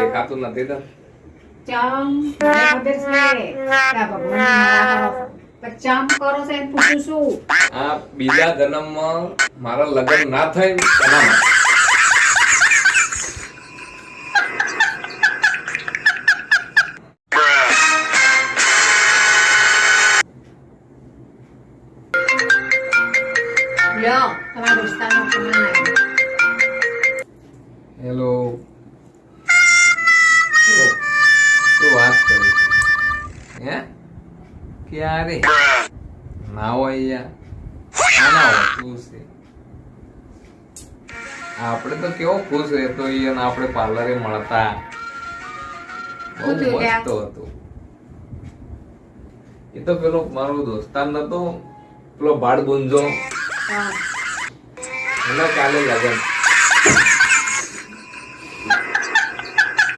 દેખાતું નથી તો ચમ મને ખબર છે કે ભગવાન મારા ચમ કરો છે એમ પૂછું છું. આ બીજા જન્મમાં મારા લગ્ન ના થાય ને એના માટે. લ્યો તમારા દોસ્તારનો ફોન આવ્યો. હેલો શું વાત કરી હે ક્યારે ના હોય યાર ના હોય શું છે આપણે તો કેવો ખુશ રહેતો અને આપણે પાર્લરે મળતા બહુ શું થયું મસ્ત હતું. એ તો પેલો મારો દોસ્તાર નતો પેલો ભાડ ગુંજો હા એના કાલે લગન